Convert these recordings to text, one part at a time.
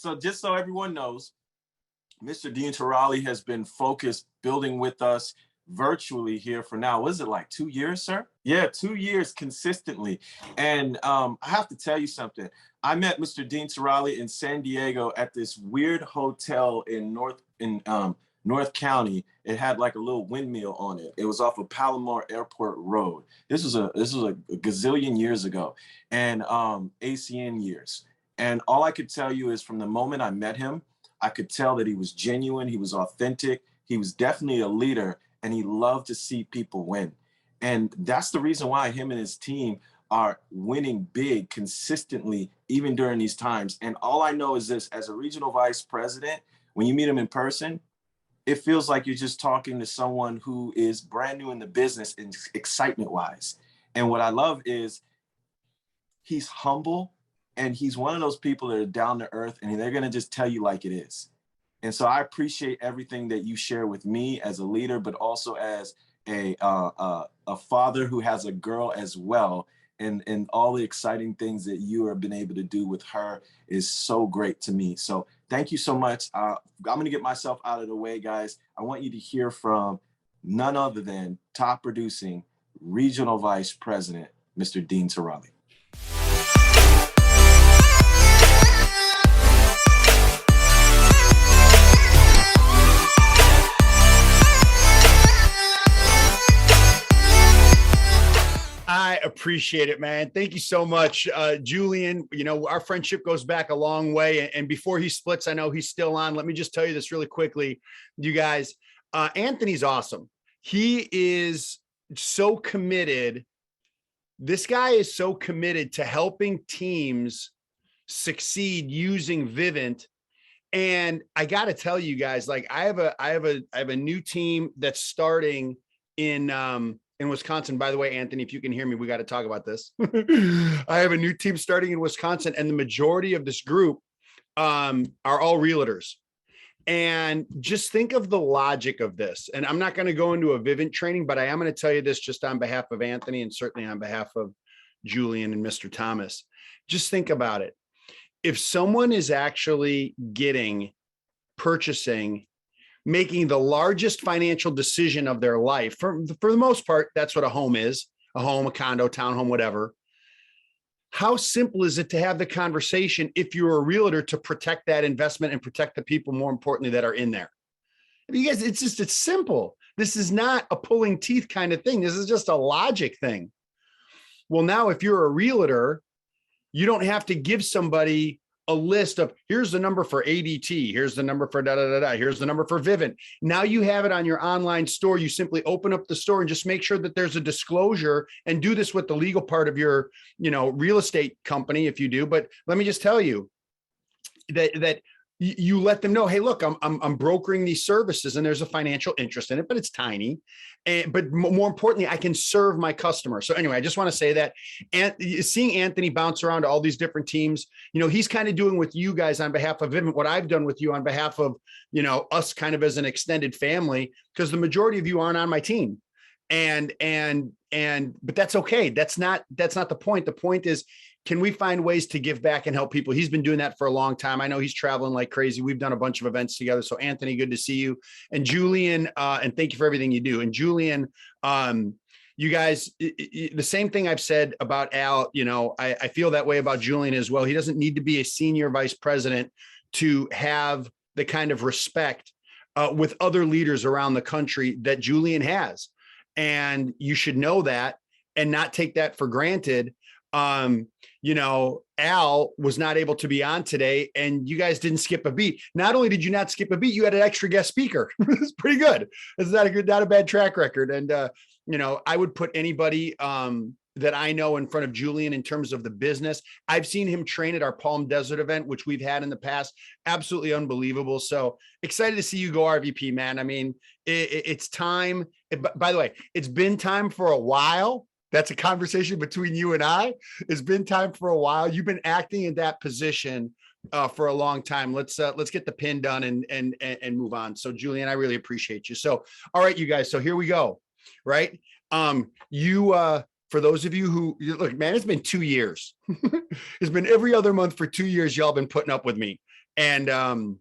So just so everyone knows, Mr. Dean Tarrolly has been focused building with us virtually here for now. What is it, like 2 years, sir? Yeah, 2 years consistently. And I have to tell you something. I met Mr. Dean Tarrolly in San Diego at this weird hotel in North County. It had like a little windmill on it. It was off of Palomar Airport Road. This was a gazillion years ago, and ACN years. And all I could tell you is from the moment I met him, I could tell that he was genuine, he was authentic, he was definitely a leader, and he loved to see people win. And that's the reason why him and his team are winning big consistently, even during these times. And all I know is this: as a regional vice president, when you meet him in person, it feels like you're just talking to someone who is brand new in the business and excitement wise. And what I love is he's humble, and he's one of those people that are down to earth, and they're going to just tell you like it is. And so I appreciate everything that you share with me as a leader, but also as a father who has a girl as well. And all the exciting things that you have been able to do with her is so great to me. So thank you so much. I'm going to get myself out of the way, guys. I want you to hear from none other than top producing regional vice president, Mr. Dean Tarrolly. I appreciate it, man. Thank you so much, Julian. You know, our friendship goes back a long way. And before he splits, I know he's still on. Let me just tell you this really quickly, you guys. Anthony's awesome. He is so committed. This guy is so committed to helping teams succeed using Vivint. And I got to tell you guys, like, I have a new team that's starting in Wisconsin. By the way, Anthony, if you can hear me, we got to talk about this. I have a new team starting in Wisconsin, and the majority of this group are all realtors. And just think of the logic of this. And I'm not going to go into a Vivint training, but I am going to tell you this just on behalf of Anthony and certainly on behalf of Julian and Mr. Thomas. Just think about it. If someone is actually purchasing, making the largest financial decision of their life, for the most part, that's what a home is: a home, a condo, townhome, whatever. How simple is it to have the conversation, if you're a realtor, to protect that investment and protect the people, more importantly, that are in there? You guys, it's simple. This is not a pulling teeth kind of thing. This is just a logic thing. Well, now if you're a realtor, you don't have to give somebody a list of, here's the number for ADT, here's the number for here's the number for Vivint. Now you have it on your online store. You simply open up the store and just make sure that there's a disclosure, and do this with the legal part of your, real estate company if you do. But let me just tell you that you let them know, hey, look, I'm brokering these services and there's a financial interest in it, but it's tiny. But more importantly, I can serve my customer. So anyway, I just want to say that, and seeing Anthony bounce around to all these different teams, he's kind of doing with you guys on behalf of Vivint what I've done with you on behalf of, us kind of as an extended family, because the majority of you aren't on my team. But that's okay. That's not the point. The point is, can we find ways to give back and help people? He's been doing that for a long time. I know he's traveling like crazy. We've done a bunch of events together. So Anthony, good to see you. And Julian, and thank you for everything you do. And Julian, you guys, the same thing I've said about Al, I feel that way about Julian as well. He doesn't need to be a senior vice president to have the kind of respect with other leaders around the country that Julian has. And you should know that and not take that for granted. Al was not able to be on today, and you guys didn't skip a beat. Not only did you not skip a beat, you had an extra guest speaker. It's pretty good. It's not a bad track record. And, I would put anybody, that I know in front of Julian in terms of the business. I've seen him train at our Palm Desert event, which we've had in the past. Absolutely unbelievable. So excited to see you go RVP, man. I mean, it's time. By the way, it's been time for a while. That's a conversation between you and I. It's been time for a while. You've been acting in that position for a long time. Let's get the pin done and move on. So Julian, I really appreciate you. So, all right, you guys. So here we go. Right. For those of you who look, man, it's been 2 years. It's been every other month for 2 years. Y'all been putting up with me. And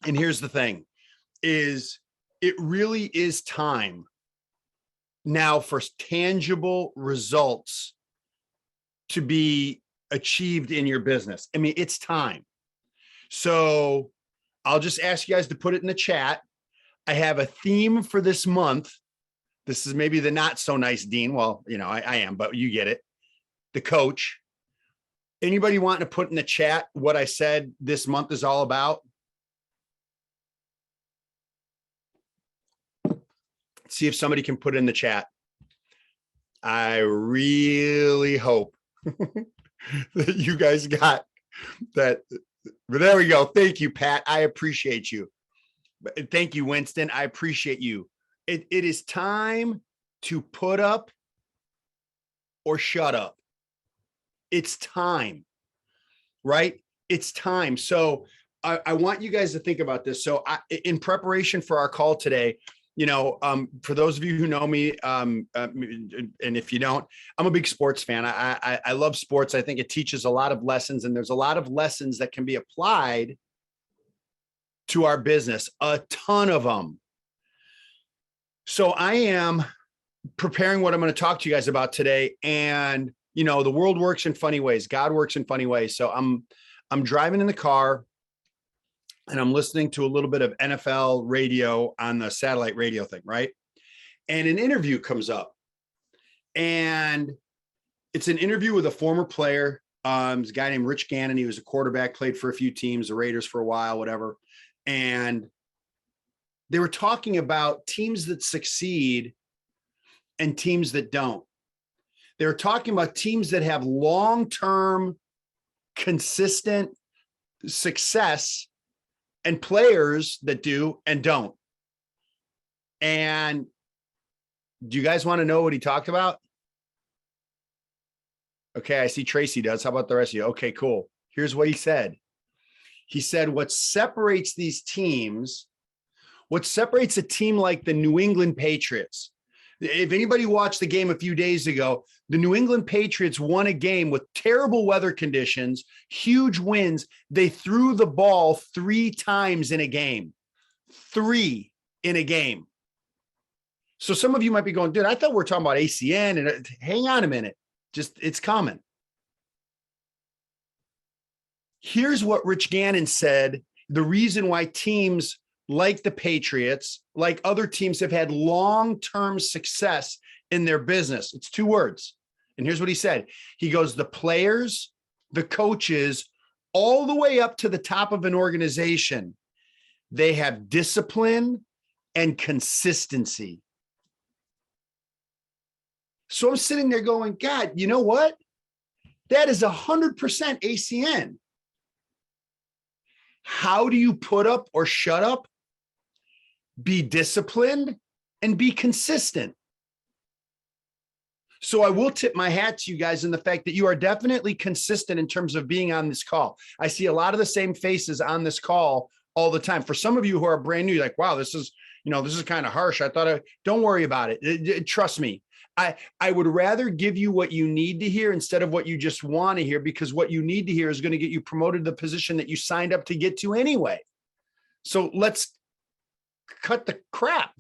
here's the thing is it really is time now for tangible results to be achieved in your business. I mean, it's time. So I'll just ask you guys to put it in the chat. I have a theme for this month. This is maybe the not so nice Dean. Well, you know, I am, but you get it. The coach. Anybody wanting to put in the chat what I said this month is all about? See if somebody can put it in the chat. I really hope that you guys got that. But there we go. Thank you, Pat. I appreciate you. Thank you, Winston. I appreciate you. It is time to put up or shut up. It's time, right? It's time. So I want you guys to think about this. So in preparation for our call today, you know, for those of you who know me, and if you don't, I'm a big sports fan. I love sports. I think it teaches a lot of lessons, and there's a lot of lessons that can be applied to our business, a ton of them. So I am preparing what I'm going to talk to you guys about today. And, you know, the world works in funny ways. God works in funny ways. So I'm driving in the car and I'm listening to a little bit of NFL radio on the satellite radio thing, right? And an interview comes up, and it's an interview with a former player. It's a guy named Rich Gannon. He was a quarterback, played for a few teams, the Raiders for a while, whatever. And they were talking about teams that succeed and teams that don't. They were talking about teams that have long-term, consistent success and players that do and don't. And do you guys want to know what he talked about? Okay, I see Tracy does. How about the rest of you? Okay, cool. Here's what he said. He said, what separates these teams, what separates a team like the New England Patriots. If anybody watched the game a few days ago, the New England Patriots won a game with terrible weather conditions, huge winds. They threw the ball 3 times in a game. 3 in a game. So some of you might be going, dude, I thought we were talking about ACN. And hang on a minute. Just, it's coming. Here's what Rich Gannon said. The reason why teams like the Patriots, like other teams, have had long-term success in their business. It's 2 words. And here's what he said. He goes, the players, the coaches, all the way up to the top of an organization, they have discipline and consistency. So I'm sitting there going, God, you know what? That is 100% ACN. How do you put up or shut up? Be disciplined and be consistent. So I will tip my hat to you guys in the fact that you are definitely consistent in terms of being on this call. I see a lot of the same faces on this call all the time. For some of you who are brand new, like, wow, this is kind of harsh. I thought, don't worry about it. Trust me. I would rather give you what you need to hear instead of what you just want to hear, because what you need to hear is going to get you promoted to the position that you signed up to get to anyway. So let's cut the crap,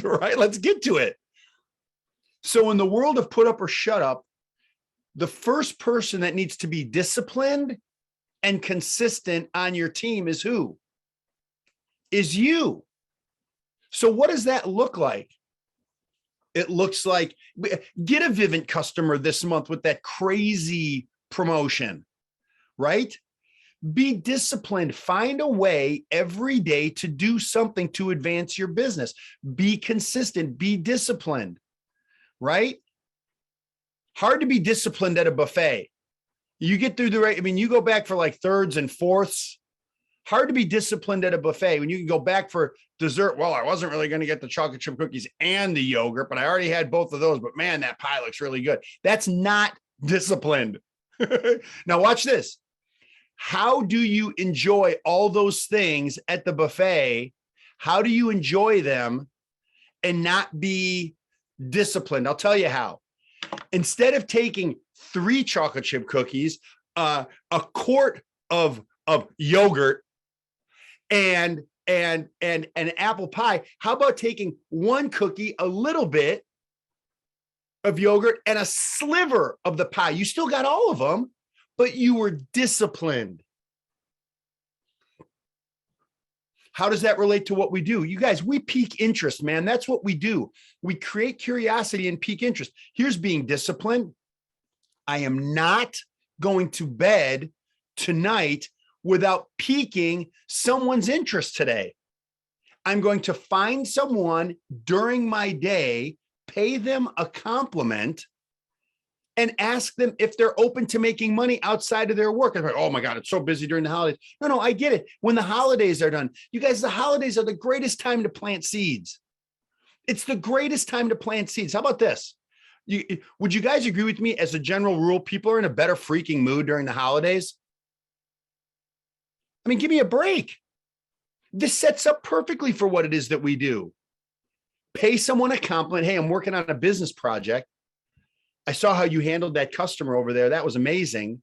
right? Let's get to it. So in the world of put up or shut up, the first person that needs to be disciplined and consistent on your team is who? Is you. So what does that look like? It looks like get a Vivint customer this month with that crazy promotion, right? Be disciplined. Find a way every day to do something to advance your business. Be consistent. Be disciplined, right? Hard to be disciplined at a buffet. You get through the right. I mean, you go back for like thirds and fourths. Hard to be disciplined at a buffet when you can go back for dessert. Well, I wasn't really going to get the chocolate chip cookies and the yogurt, but I already had both of those. But man, that pie looks really good. That's not disciplined. Now watch this. How do you enjoy all those things at the buffet? How do you enjoy them and not be disciplined? I'll tell you how. Instead of taking 3 chocolate chip cookies, a quart of yogurt, and apple pie. How about taking one cookie, a little bit of yogurt, and a sliver of the pie? You still got all of them, but you were disciplined. How does that relate to what we do? You guys, we pique interest, man. That's what we do. We create curiosity and pique interest. Here's being disciplined. I am not going to bed tonight without piquing someone's interest today. I'm going to find someone during my day, pay them a compliment, and ask them if they're open to making money outside of their work. I'm like, oh my God, it's so busy during the holidays. No, I get it. When the holidays are done, you guys, the holidays are the greatest time to plant seeds. It's the greatest time to plant seeds. How about this? Would you guys agree with me? As a general rule, people are in a better freaking mood during the holidays. I mean, give me a break. This sets up perfectly for what it is that we do. Pay someone a compliment. Hey, I'm working on a business project. I saw how you handled that customer over there. That was amazing.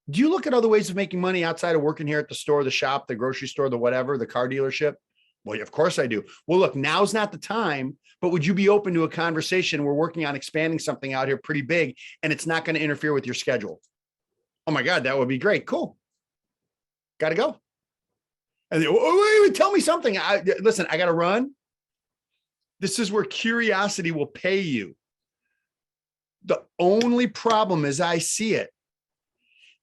Do you look at other ways of making money outside of working here at the store, the shop, the grocery store, the whatever, the car dealership? Well, of course I do. Well, look, now's not the time, but would you be open to a conversation? We're working on expanding something out here pretty big, and it's not going to interfere with your schedule. Oh my God, that would be great. Cool. Got to go. And they, oh, wait, tell me something. Listen, I got to run. This is where curiosity will pay you. The only problem, as I see it,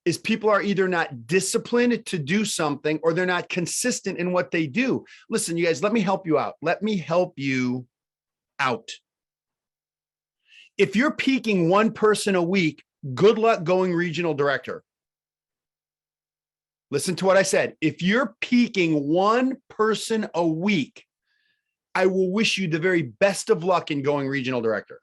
is people are either not disciplined to do something or they're not consistent in what they do. Listen, you guys, let me help you out. Let me help you out. If you're peaking one person a week, good luck going regional director. Listen to what I said. If you're peaking one person a week, I will wish you the very best of luck in going regional director.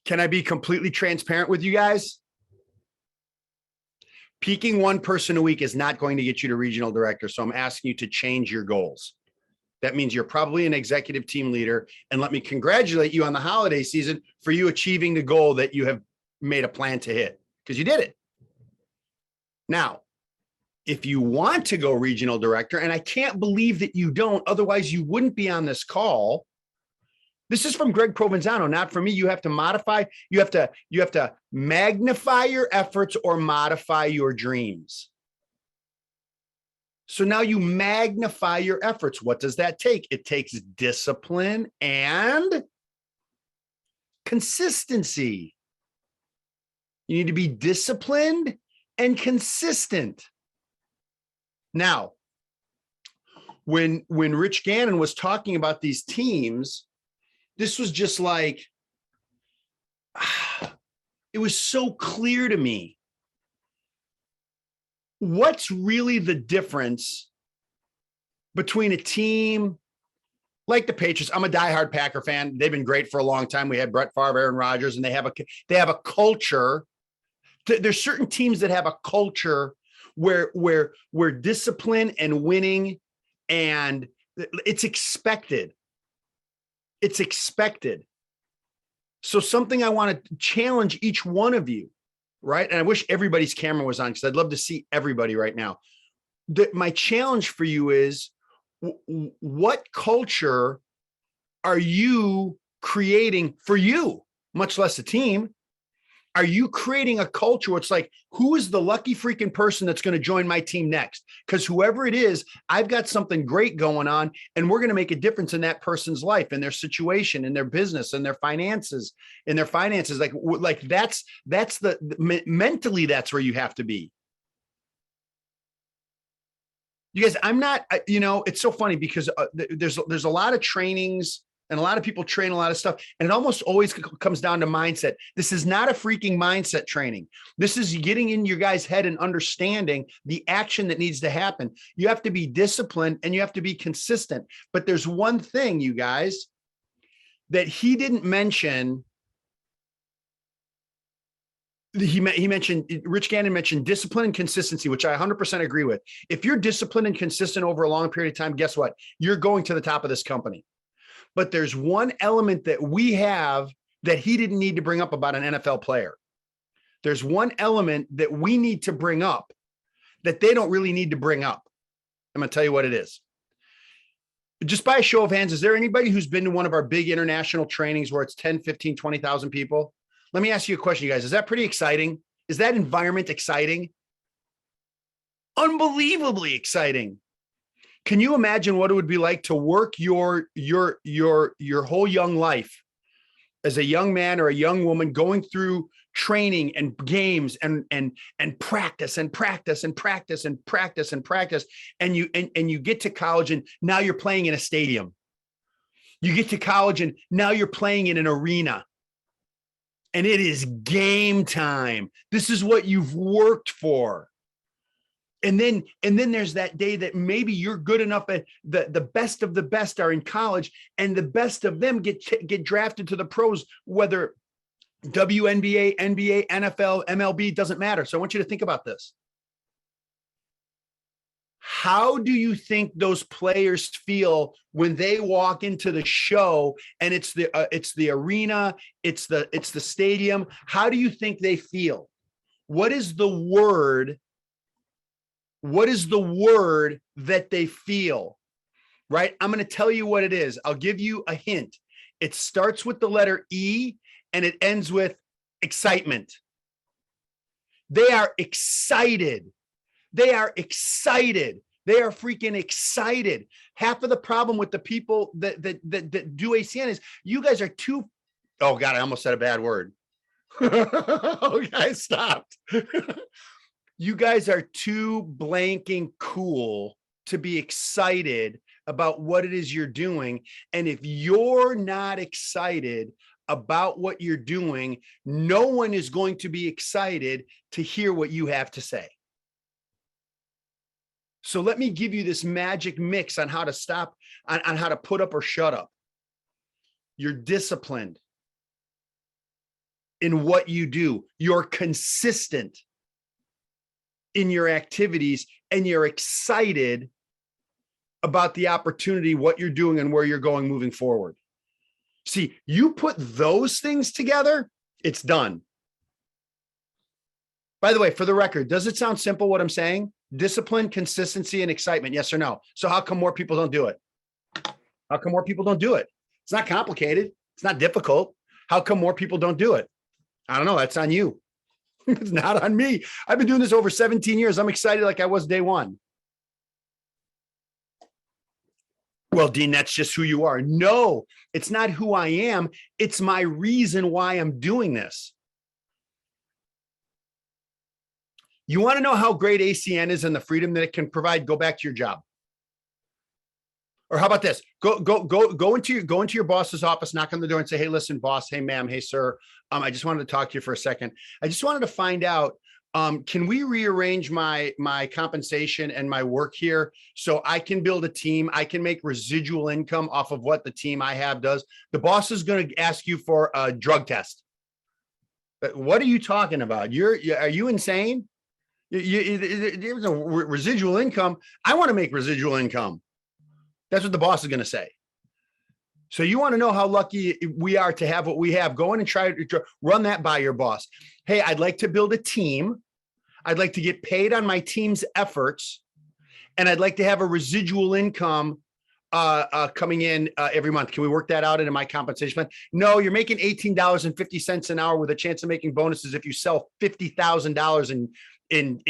Can I be completely transparent with you guys? Peaking one person a week is not going to get you to regional director. So I'm asking you to change your goals. That means you're probably an executive team leader. And let me congratulate you on the holiday season for you achieving the goal that you have made a plan to hit, because you did it. Now, if you want to go regional director, and I can't believe that you don't, otherwise you wouldn't be on this call. This is from Greg Provenzano, not from me. You have to modify, you have to magnify your efforts or modify your dreams. So now you magnify your efforts. What does that take? It takes discipline and consistency. You need to be disciplined and consistent. Now, when Rich Gannon was talking about these teams, this was just like, it was so clear to me. What's really the difference between a team like the Patriots? I'm a diehard Packer fan. They've been great for a long time. We had Brett Favre, Aaron Rodgers, and they have a culture. There's certain teams that have a culture where discipline and winning, and it's expected. It's expected. So something I want to challenge each one of you, right? And I wish everybody's camera was on because I'd love to see everybody right now. My challenge for you is, what culture are you creating for you, much less a team? Are you creating a culture where it's like, who is the lucky freaking person that's going to join my team next? Because whoever it is, I've got something great going on, and we're going to make a difference in that person's life, in their situation, in their business, in their finances, Like that's mentally, that's where you have to be. You guys, I'm not, it's so funny because there's a lot of trainings and a lot of people train a lot of stuff, and it almost always comes down to mindset. This is not a freaking mindset training. This is getting in your guy's head and understanding the action that needs to happen. You have to be disciplined and you have to be consistent. But there's one thing, you guys, that he didn't mention. He mentioned, Rich Gannon mentioned discipline and consistency, which I 100% agree with. If you're disciplined and consistent over a long period of time, guess what? You're going to the top of this company. But there's one element that we have that he didn't need to bring up about an NFL player. there's one element that we need to bring up that they don't really need to bring up. I'm going to tell you what it is. Just by a show of hands, is there anybody who's been to one of our big international trainings where it's 10, 15, 20,000 people? Let me ask you a question, you guys. Is that pretty exciting? Is that environment exciting? Unbelievably exciting. Can you imagine what it would be like to work your whole young life as a young man or a young woman going through training and games and practice and practice and practice and practice and practice. And you get to college and now you're playing in a stadium. You get to college and now you're playing in an arena. And it is game time. This is what you've worked for. And then there's that day that maybe you're good enough at the best of the best are in college, and the best of them get drafted to the pros, whether WNBA, NBA, NFL, MLB, doesn't matter. So I want you to think about this. How do you think those players feel when they walk into the show and it's the arena, it's the stadium? How do you think they feel? What is the word? What is the word that they feel? Right? I'm going to tell you what it is. I'll give you a hint. It starts with the letter E and it ends with excitement. They are excited. They are excited. They are freaking excited. Half of the problem with the people that do ACN is you guys are too. Oh God, I almost said a bad word. Oh, guys, stopped. You guys are too blanking cool to be excited about what it is you're doing. And if you're not excited about what you're doing, no one is going to be excited to hear what you have to say. So let me give you this magic mix on how to stop, on how to put up or shut up. You're disciplined in what you do. You're consistent in your activities, and you're excited about the opportunity, what you're doing and where you're going moving forward. See, you put those things together, it's done. By the way, for the record, does it sound simple what I'm saying? Discipline, consistency, and excitement. Yes or no? So how come more people don't do it? How come more people don't do it? It's not complicated. It's not difficult. How come more people don't do it? I don't know. That's on you. It's not on me. I've been doing this over 17 years. I'm excited like I was day one. Well, Dean, that's just who you are. No, it's not who I am. It's my reason why I'm doing this. You want to know how great ACN is and the freedom that it can provide? Go back to your job. Or how about this? Go into your boss's office, knock on the door and say, hey, listen, boss, hey, ma'am, hey, sir. I just wanted to talk to you for a second. I just wanted to find out, can we rearrange my compensation and my work here so I can build a team? I can make residual income off of what the team I have does. The boss is going to ask you for a drug test. What are you talking about? Are you insane? There's a residual income. I want to make residual income. That's what the boss is going to say. So you want to know how lucky we are to have what we have. Go in and try to run that by your boss. Hey, I'd like to build a team. I'd like to get paid on my team's efforts. And I'd like to have a residual income coming in every month. Can we work that out into my compensation plan? No, you're making $18.50 an hour with a chance of making bonuses if you sell $50,000 in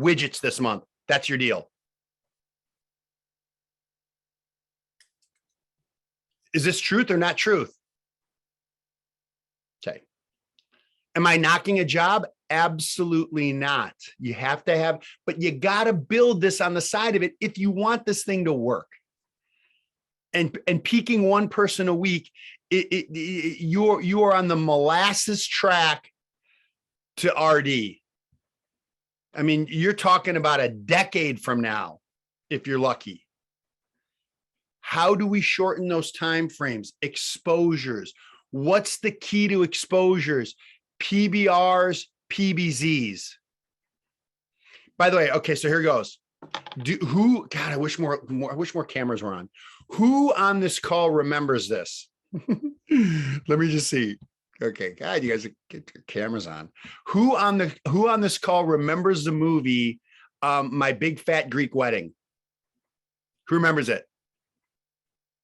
widgets this month. That's your deal. Is this truth or not truth? Okay. Am I knocking a job? Absolutely not. You have to have, but you got to build this on the side of it if you want this thing to work. And peaking one person a week, you are on the molasses track to RD. I mean, you're talking about a decade from now, if you're lucky. How do we shorten those time frames? Exposures. What's the key to exposures? PBRs, PBZs. By the way, okay, so here goes. God, I wish more cameras were on. Who on this call remembers this? Let me just see. Okay, God, you guys get your cameras on. Who on this call remembers the movie My Big Fat Greek Wedding? Who remembers it?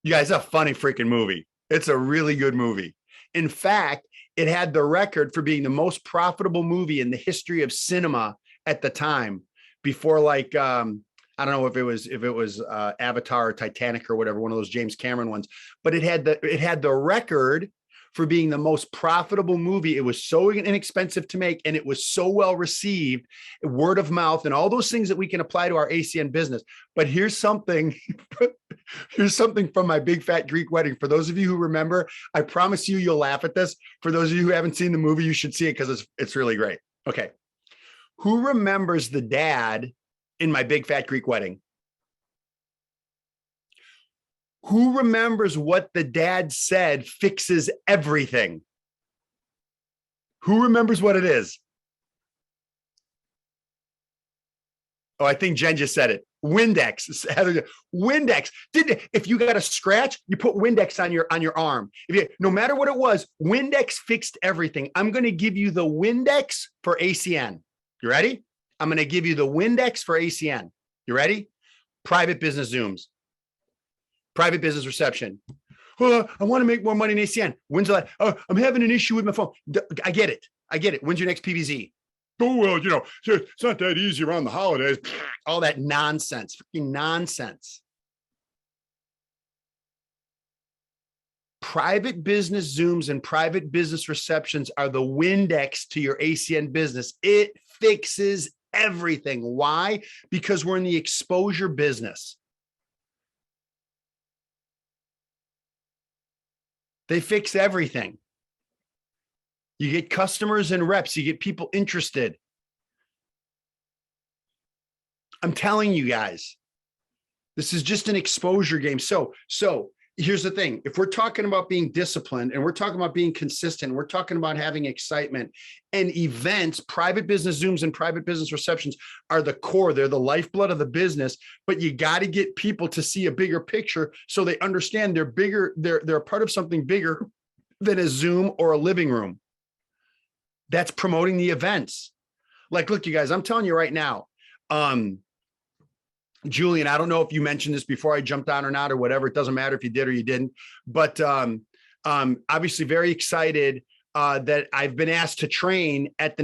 You guys, a funny freaking movie. It's a really good movie. In fact, it had the record for being the most profitable movie in the history of cinema at the time, before like I don't know if it was Avatar or Titanic or whatever, one of those James Cameron ones, but it had the record for being the most profitable movie. It was so inexpensive to make, and it was so well received, word of mouth, and all those things that we can apply to our ACN business. But here's something, from My Big Fat Greek Wedding. For those of you who remember, I promise you'll laugh at this. For those of you who haven't seen the movie, you should see it because it's really great. Okay. Who remembers the dad in My Big Fat Greek Wedding? Who remembers what the dad said fixes everything? Who remembers what it is? Oh, I think Jen just said it. Windex. Windex. If you got a scratch, you put Windex on your arm. No matter what it was, Windex fixed everything. I'm going to give you the Windex for ACN. You ready? I'm going to give you the Windex for ACN. You ready? Private business Zooms. Private business reception. Oh, I want to make more money in ACN. When's the last? Oh, I'm having an issue with my phone. I get it. When's your next PVZ? Oh, well, it's not that easy around the holidays. All that nonsense. Freaking nonsense. Private business Zooms and private business receptions are the Windex to your ACN business. It fixes everything. Why? Because we're in the exposure business. They fix everything. You get customers and reps. You get people interested. I'm telling you guys, this is just an exposure game. So here's the thing. If we're talking about being disciplined and we're talking about being consistent, we're talking about having excitement, and events, private business Zooms and private business receptions are the core. They're the lifeblood of the business, but you got to get people to see a bigger picture so they understand they're bigger. They're a part of something bigger than a Zoom or a living room. That's promoting the events. Like, look, you guys, I'm telling you right now, Julian, I don't know if you mentioned this before I jumped on or not, or whatever. It doesn't matter if you did or you didn't, but obviously very excited that I've been asked to train at the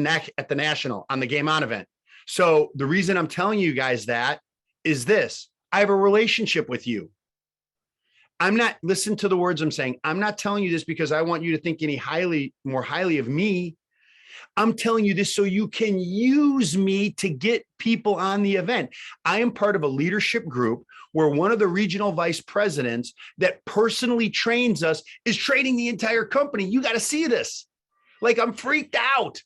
National on the Game On event. So the reason I'm telling you guys that is this: I have a relationship with you. Listen to the words I'm saying. I'm not telling you this because I want you to think more highly of me. I'm telling you this so you can use me to get people on the event. I am part of a leadership group where one of the regional vice presidents that personally trains us is training the entire company. You got to see this. Like, I'm freaked out.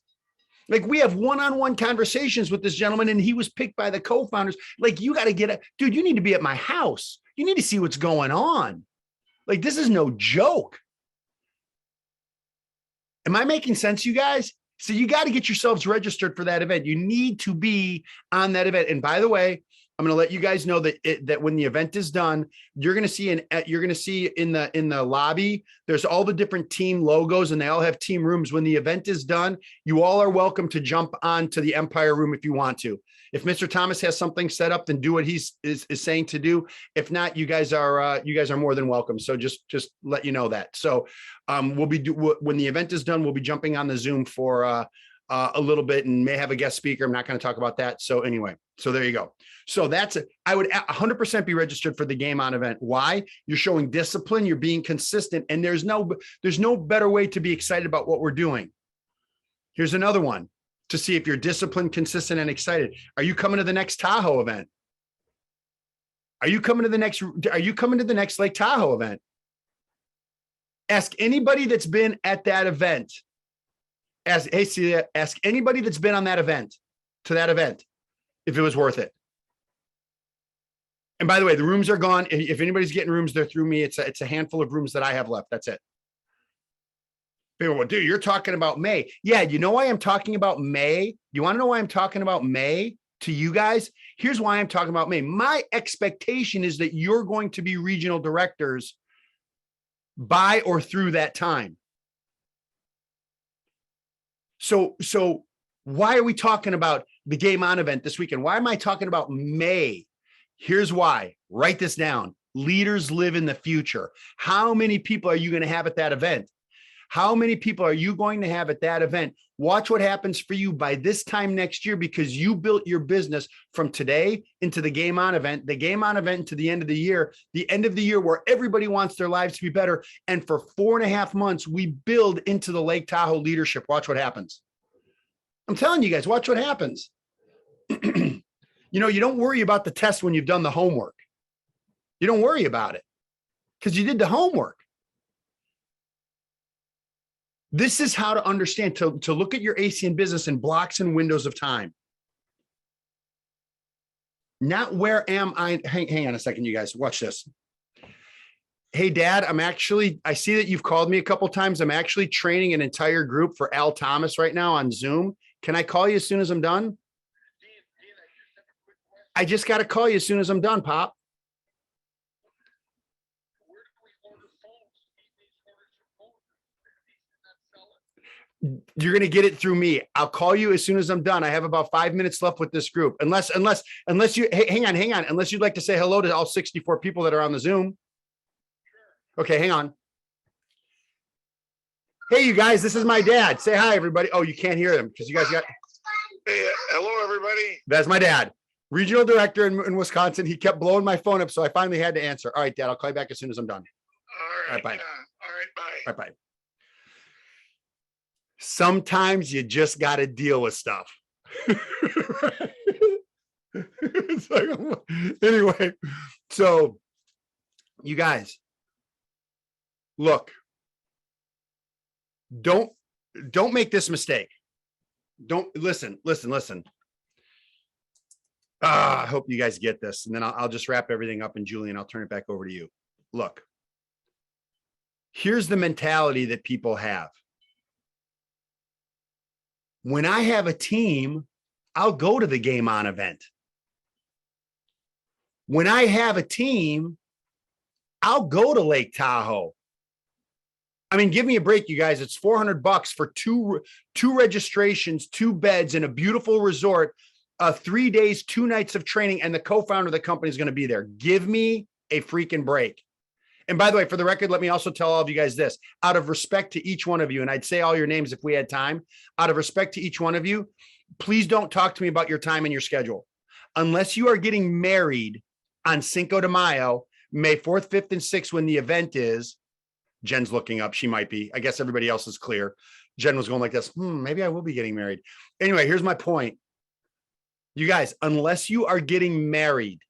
Like, we have one-on-one conversations with this gentleman, and he was picked by the co-founders. Like, you got to dude, you need to be at my house. You need to see what's going on. Like, this is no joke. Am I making sense, you guys? So you got to get yourselves registered for that event. You need to be on that event. And by the way, I'm going to let you guys know that when the event is done, you're going to see in the lobby, there's all the different team logos, and they all have team rooms. When the event is done, you all are welcome to jump onto the Empire room if you want to. If Mr. Thomas has something set up, then do what he's saying to do. If not, you guys are more than welcome. So just let you know that. So when the event is done, we'll be jumping on the Zoom for a little bit and may have a guest speaker. I'm not going to talk about that. So anyway, so there you go. So that's it. I would 100% be registered for the Game On event. Why? You're showing discipline. You're being consistent, and there's no better way to be excited about what we're doing. Here's another one to see if you're disciplined, consistent, and excited. Are you coming to the next Tahoe event? Are you coming to the next Lake Tahoe event? Ask anybody that's been at that event. Ask anybody that's been on that event, if it was worth it. And by the way, the rooms are gone. If anybody's getting rooms, they're through me. It's a handful of rooms that I have left. That's it. People go, dude, you're talking about May. Yeah, you know why I'm talking about May? You want to know why I'm talking about May to you guys? Here's why I'm talking about May. My expectation is that you're going to be regional directors by or through that time. So why are we talking about the Game On event this weekend? Why am I talking about May? Here's why. Write this down. Leaders live in the future. How many people are you going to have at that event? How many people are you going to have at that event? Watch what happens for you by this time next year, because you built your business from today into the Game On event, the Game On event to the end of the year where everybody wants their lives to be better. And for 4.5 months, we build into the Lake Tahoe leadership. Watch what happens. I'm telling you guys, watch what happens. You don't worry about the test when you've done the homework. You don't worry about it because you did the homework. This is how to understand, to look at your ACN business in blocks and windows of time. Not where am I? Hang on a second, you guys. Watch this. Hey, Dad, I see that you've called me a couple of times. I'm actually training an entire group for Al Thomas right now on Zoom. Can I call you as soon as I'm done? I just got to call you as soon as I'm done, Pop. You're going to get it through me. I'll call you as soon as I'm done. I have about 5 minutes left with this group. Unless you, hey, hang on. Unless you'd like to say hello to all 64 people that are on the Zoom. Okay, hang on. Hey, you guys, this is my dad. Say hi, everybody. Oh, you can't hear them because you guys got. Hey, hello, everybody. That's my dad, regional director in Wisconsin. He kept blowing my phone up, so I finally had to answer. All right, Dad, I'll call you back as soon as I'm done. All right, bye. All right, bye. All right, bye. Sometimes you just got to deal with stuff. It's like, anyway, so you guys, look, don't make this mistake. Don't listen. I hope you guys get this. And then I'll just wrap everything up, and Julian, I'll turn it back over to you. Look, here's the mentality that people have. When I have a team, I'll go to the Game On event. When I have a team, I'll go to Lake Tahoe. I mean, give me a break, you guys. It's $400 for two registrations, 2 beds in a beautiful resort, 3 days, 2 nights of training, and the co-founder of the company is going to be there. Give me a freaking break. And by the way, for the record, let me also tell all of you guys this, out of respect to each one of you, and I'd say all your names if we had time, out of respect to each one of you, please don't talk to me about your time and your schedule. Unless you are getting married on Cinco de Mayo, May 4th, 5th, and 6th, when the event is. Jen's looking up. She might be. I guess everybody else is clear. Jen was going like this. Maybe I will be getting married. Anyway, here's my point. You guys, unless you are getting married,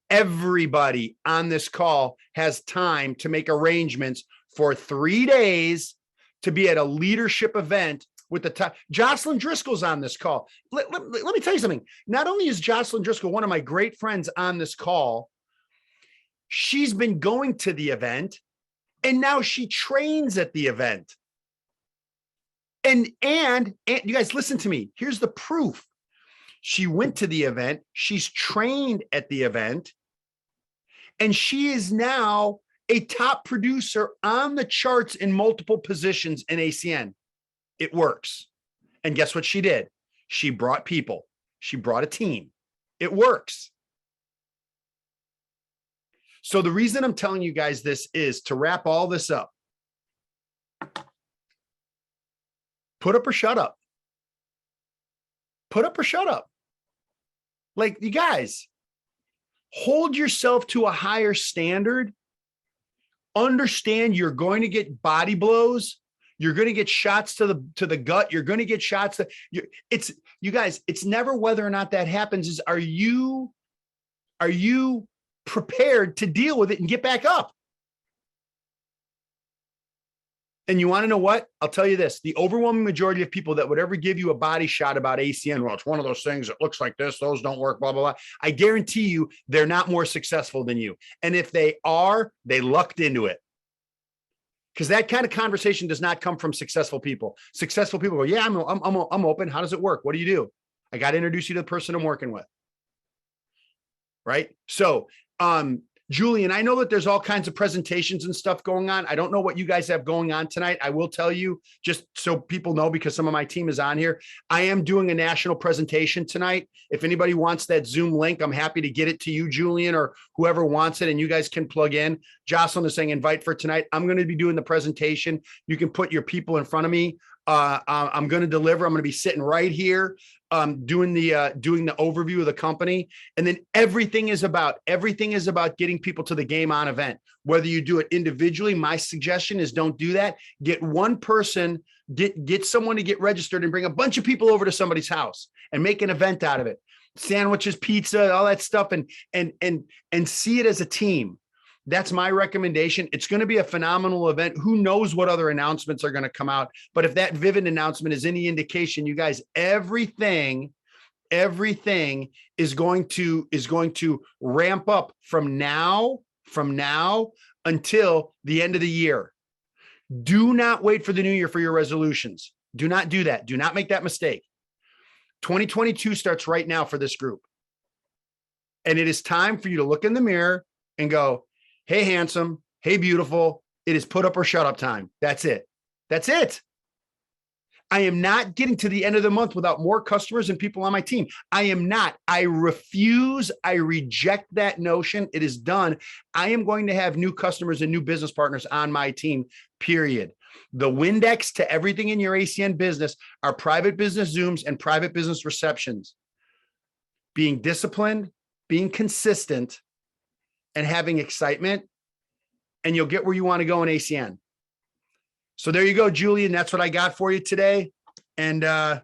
everybody on this call has time to make arrangements for 3 days to be at a leadership event with the top. Jocelyn Driscoll's on this call. Let me tell you something. Not only is Jocelyn Driscoll one of my great friends on this call, she's been going to the event, and now she trains at the event. And you guys, listen to me. Here's the proof. She went to the event. She's trained at the event. And she is now a top producer on the charts in multiple positions in ACN. It works. And guess what she did? She brought people. She brought a team. It works. So the reason I'm telling you guys this is to wrap all this up. Put up or shut up. Put up or shut up. Like, you guys, hold yourself to a higher standard. Understand you're going to get body blows. You're going to get shots to the gut. You're going to get shots that you guys, it's never whether or not that happens. Is are you prepared to deal with it and get back up? And you want to know what? I'll tell you this. The overwhelming majority of people that would ever give you a body shot about ACN, well, it's one of those things that looks like this, those don't work, blah, blah, blah. I guarantee you they're not more successful than you. And if they are, they lucked into it. Because that kind of conversation does not come from successful people. Successful people go, yeah, I'm open. How does it work? What do you do? I got to introduce you to the person I'm working with. Right? So Julian, I know that there's all kinds of presentations and stuff going on. I don't know what you guys have going on tonight. I will tell you, just so people know, because some of my team is on here, I am doing a national presentation tonight. If anybody wants that Zoom link, I'm happy to get it to you, Julian, or whoever wants it, and you guys can plug in. Jocelyn is saying invite for tonight. I'm going to be doing the presentation. You can put your people in front of me. I'm going to deliver. I'm going to be sitting right here, doing the overview of the company. And then everything is about getting people to the Game On event. Whether you do it individually, my suggestion is don't do that. Get one person, get someone to get registered and bring a bunch of people over to somebody's house and make an event out of it. Sandwiches, pizza, all that stuff, and see it as a team. That's my recommendation. It's going to be a phenomenal event. Who knows what other announcements are going to come out? But if that Vivid announcement is any indication, you guys, everything is going to ramp up from now until the end of the year. Do not wait for the new year for your resolutions. Do not do that. Do not make that mistake. 2022 starts right now for this group. And it is time for you to look in the mirror and go, hey, handsome. Hey, beautiful. It is put up or shut up time. That's it. That's it. I am not getting to the end of the month without more customers and people on my team. I am not. I refuse. I reject that notion. It is done. I am going to have new customers and new business partners on my team, period. The Windex to everything in your ACN business are private business Zooms and private business receptions. Being disciplined, being consistent, and having excitement, and you'll get where you want to go in ACN. So there you go, Julian. That's what I got for you today. And, Wow.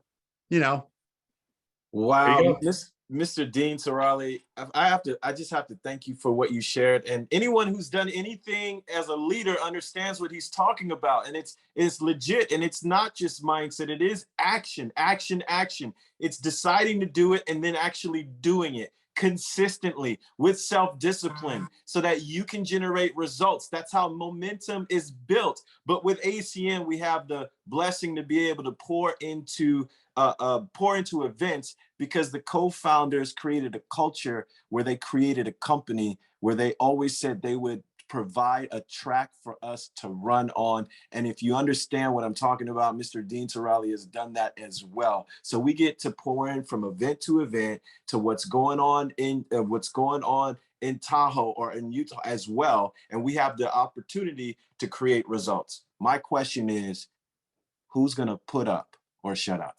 Mr. Dean Tarrolly, I just have to thank you for what you shared. And anyone who's done anything as a leader understands what he's talking about. And it's legit. And it's not just mindset. It is action, action, action. It's deciding to do it and then actually doing it consistently with self-discipline so that you can generate results. That's how momentum is built. But with ACN, we have the blessing to be able to pour into events because the co-founders created a culture where they created a company where they always said they would provide a track for us to run on. And if you understand what I'm talking about, Mr. Dean Tarrolly has done that as well. So we get to pour in from event to event to what's going on in Tahoe or in Utah as well. And we have the opportunity to create results. My question is, who's going to put up or shut up?